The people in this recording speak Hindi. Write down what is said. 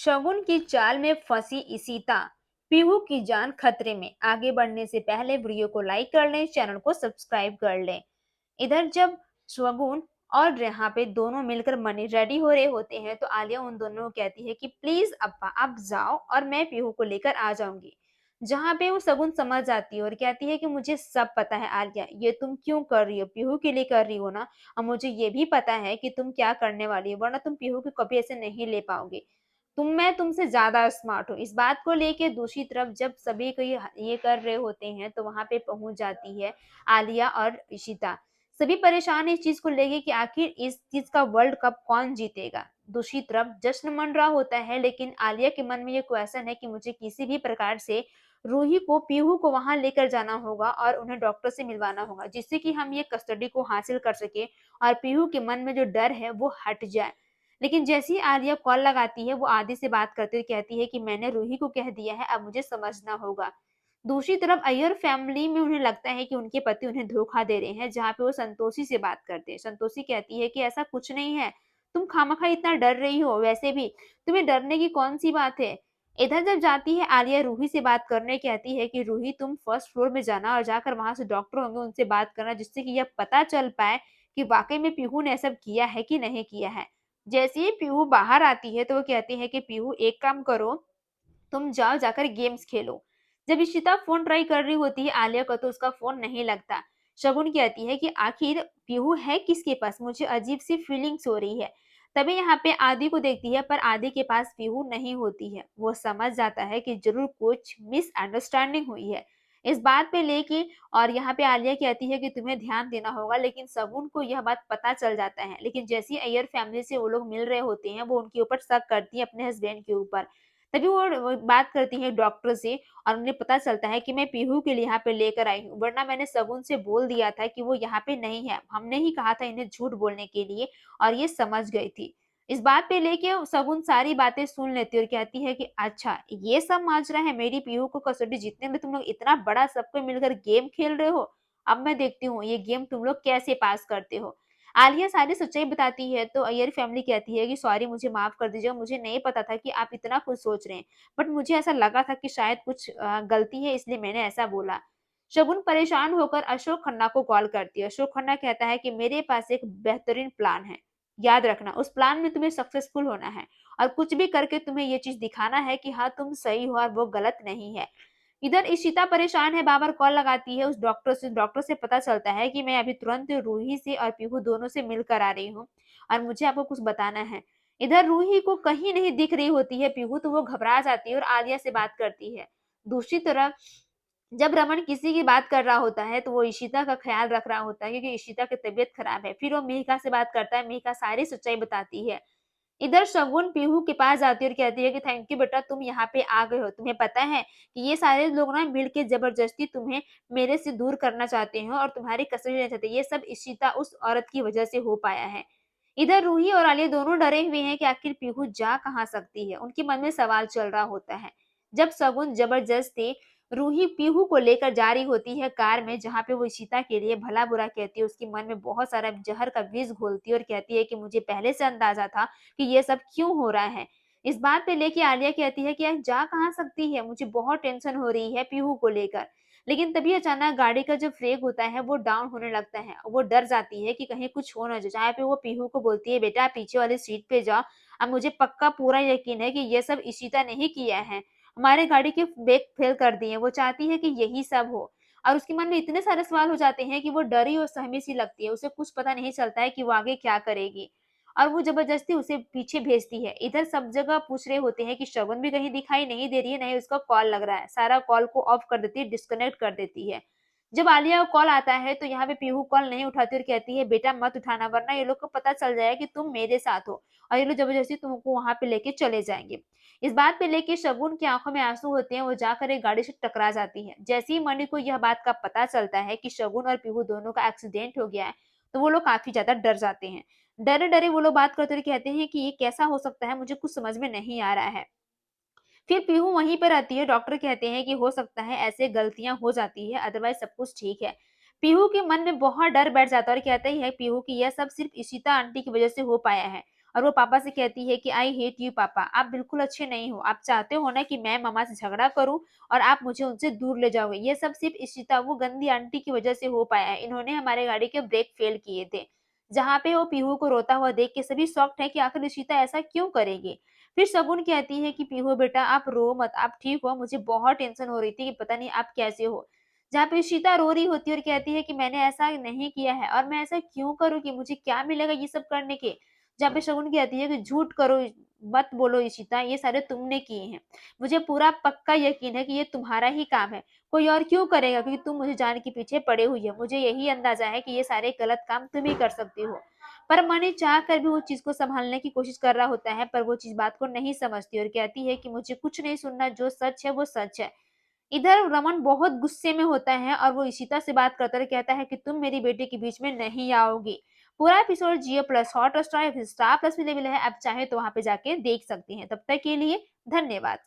शगुन की चाल में फंसी इशिता, पीहू की जान खतरे में। आगे बढ़ने से पहले वीडियो को लाइक कर लें, चैनल को सब्सक्राइब कर लें। इधर जब शगुन और यहाँ पे दोनों मिलकर मनी रेडी हो रहे होते हैं तो आलिया उन दोनों को कहती है कि प्लीज अब्बा आप जाओ और मैं पीहू को लेकर आ जाऊंगी। जहाँ पे वो शगुन समझ जाती है और कहती है कि मुझे सब पता है आलिया, ये तुम क्यों कर रही हो, पीहू के लिए कर रही हो ना। और मुझे ये भी पता है कि तुम क्या करने वाली हो, वरना तुम पीहू को कभी ऐसे नहीं ले पाओगे। मैं तुमसे ज्यादा स्मार्ट हूँ। इस बात को लेके दूसरी तरफ जब सभी को ये कर रहे होते हैं तो वहां पे पहुंच जाती है आलिया और इशिता। सभी परेशान है इस चीज को लेके कि आखिर इस चीज का वर्ल्ड कप कौन जीतेगा। दूसरी तरफ जश्न मन रहा होता है, लेकिन आलिया के मन में ये क्वेश्चन है कि मुझे किसी भी प्रकार से रूही को पीहू को वहां लेकर जाना होगा और उन्हें डॉक्टर से मिलवाना होगा, जिससे कि हम ये कस्टडी को हासिल कर सके और पीहू के मन में जो डर है वो हट जाए। लेकिन जैसे ही आलिया कॉल लगाती है वो आदि से बात करते हुए कहती है कि मैंने रूही को कह दिया है, अब मुझे समझना होगा। दूसरी तरफ अय्यर फैमिली में उन्हें लगता है कि उनके पति उन्हें धोखा दे रहे हैं, जहाँ पे वो संतोषी से बात करते हैं। संतोषी कहती है कि ऐसा कुछ नहीं है, तुम खामखा इतना डर रही हो, वैसे भी तुम्हें डरने की कौन सी बात है। इधर जब जाती है आलिया रूही से बात करने, कहती है कि रूही तुम फर्स्ट फ्लोर में जाना और जाकर वहां से डॉक्टर होंगे उनसे बात करना, जिससे कि यह पता चल पाए कि वाकई में पीहू ने सब किया है कि नहीं किया है। जैसे ही पीहू बाहर आती है तो वो कहती है कि पीहू एक काम करो, तुम जाओ जाकर गेम्स खेलो। जब इशिता फोन ट्राई कर रही होती है आलिया को तो उसका फोन नहीं लगता। शगुन कहती है कि आखिर पीहू है किसके पास, मुझे अजीब सी फीलिंग्स हो रही है। तभी यहाँ पे आदि को देखती है पर आदि के पास पीहू नहीं होती है। वो समझ जाता है कि जरूर कुछ मिसअंडरस्टैंडिंग हुई है इस बात पे लेके। और यहाँ पे आलिया कहती है कि तुम्हें ध्यान देना होगा, लेकिन शगुन को यह बात पता चल जाता है। लेकिन जैसे ही अय्यर फैमिली से वो लोग मिल रहे होते हैं वो उनके ऊपर शक करती है, अपने हस्बैंड के ऊपर। तभी वो बात करती है डॉक्टर से और उन्हें पता चलता है कि मैं पीहू के लिए यहाँ पे लेकर आई हूँ, वरना मैंने शगुन से बोल दिया था कि वो यहाँ पे नहीं है, हमने ही कहा था इन्हें झूठ बोलने के लिए और ये समझ गई थी। इस बात पे लेके शगुन सारी बातें सुन लेती है और कहती है कि अच्छा ये सब माजरा है, मेरी पीहू को कस्टडी जीतने में तुम लोग इतना बड़ा सबको मिलकर गेम खेल रहे हो। अब मैं देखती हूँ ये गेम तुम लोग कैसे पास करते हो। आलिया सारी सच्चाई बताती है तो अय्यर फैमिली कहती है कि सॉरी मुझे माफ कर दीजिए, मुझे नहीं पता था कि आप इतना कुछ सोच रहे हैं, बट मुझे ऐसा लगा था कि शायद कुछ गलती है इसलिए मैंने ऐसा बोला। शगुन परेशान होकर अशोक खन्ना को कॉल करती है। अशोक खन्ना कहता है कि मेरे पास एक बेहतरीन प्लान है, याद रखना उस प्लान में तुम्हें सक्सेसफुल होना है और कुछ भी करके तुम्हें ये चीज दिखाना है कि हाँ तुम सही हो और वो गलत नहीं है। इधर इशिता परेशान है, बार बार कॉल लगाती है उस डॉक्टर से। डॉक्टर से पता चलता है कि मैं अभी तुरंत रूही से और पीहू दोनों से मिलकर आ रही हूँ और मुझे आपको कुछ बताना है। इधर रूही को कहीं नहीं दिख रही होती है पीहू, तो वो घबरा जाती है और आलिया से बात करती है। दूसरी तरफ जब रमन किसी की बात कर रहा होता है तो वो इशिता का ख्याल रख रहा होता है क्योंकि इशिता की तबीयत खराब है। फिर वो मिहिका से बात करता है, मिहिका सारी सच्चाई बताती है। इधर शगुन पीहू के पास जाती है और कहती है कि थैंक यू बेटा, तुम यहाँ पे आ गए हो। तुम्हें पता है कि ये सारे लोग ना मिल के जबरदस्ती तुम्हें मेरे से दूर करना चाहते हैं और तुम्हारी कस्टडी लेना चाहते हैं। ये सब इशिता उस औरत की वजह से हो पाया है। इधर रूही और आलिया दोनों डरे हुए हैं कि आखिर पीहू जा कहाँ सकती है, उनके मन में सवाल चल रहा होता है। जब शगुन जबरदस्ती रूही पीहू को लेकर जा रही होती है कार में, जहाँ पे वो इशिता के लिए भला बुरा कहती है, उसके मन में बहुत सारा जहर का विष घोलती है और कहती है कि मुझे पहले से अंदाजा था कि ये सब क्यों हो रहा है। इस बात पे लेके आलिया कहती है कि यार जा कहाँ सकती है, मुझे बहुत टेंशन हो रही है पीहू को लेकर। लेकिन तभी अचानक गाड़ी का जो ब्रेक होता है वो डाउन होने लगता है। वो डर जाती है कि कहीं कुछ हो ना जाए, जहाँ पे वो पीहू को बोलती है बेटा पीछे वाली सीट पे जाओ। अब मुझे पक्का पूरा यकीन है कि ये सब इशिता ने ही किया है, हमारे गाड़ी के ब्रेक फेल कर दिए। वो चाहती है कि यही सब हो। और उसके मन में इतने सारे सवाल हो जाते हैं कि वो डरी और सहमी सी लगती है, उसे कुछ पता नहीं चलता है कि वो आगे क्या करेगी। और वो जबरदस्ती उसे पीछे भेजती है। इधर सब जगह पूछ रहे होते हैं कि शगुन भी कहीं दिखाई नहीं दे रही है, नहीं उसका कॉल लग रहा है। सारा कॉल को ऑफ कर देती है, डिस्कनेक्ट कर देती है। जब आलिया को कॉल आता है तो यहाँ पे पीहू कॉल नहीं उठाती और कहती है बेटा मत उठाना, वरना ये लोग को पता चल जाएगा कि तुम मेरे साथ हो और ये लोग जबरदस्ती तुमको वहां पे लेके चले जाएंगे। इस बात पे लेके शगुन की आंखों में आंसू होते हैं, वो जाकर एक गाड़ी से टकरा जाती है। जैसे ही मणि को यह बात का पता चलता है कि शगुन और पीहू दोनों का एक्सीडेंट हो गया है तो वो लोग काफी ज्यादा डर जाते हैं। डरे डरे वो लोग बात करते हुए कहते हैं कि ये कैसा हो सकता है, मुझे कुछ समझ में नहीं आ रहा है। फिर पीहू वहीं पर आती है। डॉक्टर कहते हैं कि हो सकता है ऐसे गलतियां हो जाती है, अदरवाइज सब कुछ ठीक है। पीहू के मन में बहुत डर बैठ जाता है और कहता ही है पीहू की यह सब सिर्फ इशिता आंटी की वजह से हो पाया है और वो पापा से कहती है कि आई हेट यू पापा, आप बिल्कुल अच्छे नहीं हो, आप चाहते हो ना कि मैं मम्मा से झगड़ा करूं और आप मुझे उनसे दूर ले जाओगे। ये सब सिर्फ इशिता वो गंदी आंटी की वजह से हो पाया है, इन्होंने हमारे गाड़ी के ब्रेक फेल किए थे। जहाँ पे वो पीहू को रोता हुआ देख के सभी शॉक्ड है कि आखिर इशिता ऐसा क्यों करेगी। फिर शगुन कहती है कि पीहू बेटा आप रो मत, आप ठीक हो, मुझे बहुत टेंशन हो रही थी कि पता नहीं आप कैसे हो। जहाँ पे इशिता रो रही होती है और कहती है कि मैंने ऐसा नहीं किया है और मैं ऐसा क्यों करूँ, कि मुझे क्या मिलेगा ये सब करने के। जहाँ पे शगुन कहती है कि झूठ करो मत बोलो इशिता, ये सारे तुमने किए हैं, मुझे पूरा पक्का यकीन है कि ये तुम्हारा ही काम है, कोई और क्यों करेगा, क्योंकि तुम मुझे जान के पीछे पड़े हुई है, मुझे यही अंदाजा है कि ये सारे गलत काम तुम ही कर सकती हो। पर मनी चाह कर भी वो चीज को संभालने की कोशिश कर रहा होता है, पर वो चीज बात को नहीं समझती और कहती है कि मुझे कुछ नहीं सुनना, जो सच है वो सच है। इधर रमन बहुत गुस्से में होता है और वो इशिता से बात करता है, कहता है कि तुम मेरी बेटी के बीच में नहीं आओगी। पूरा episode Jio plus Hotstar Star Plus में अवेलेबल है, आप चाहे तो वहां पे जाके देख सकती हैं। तब तक के लिए धन्यवाद।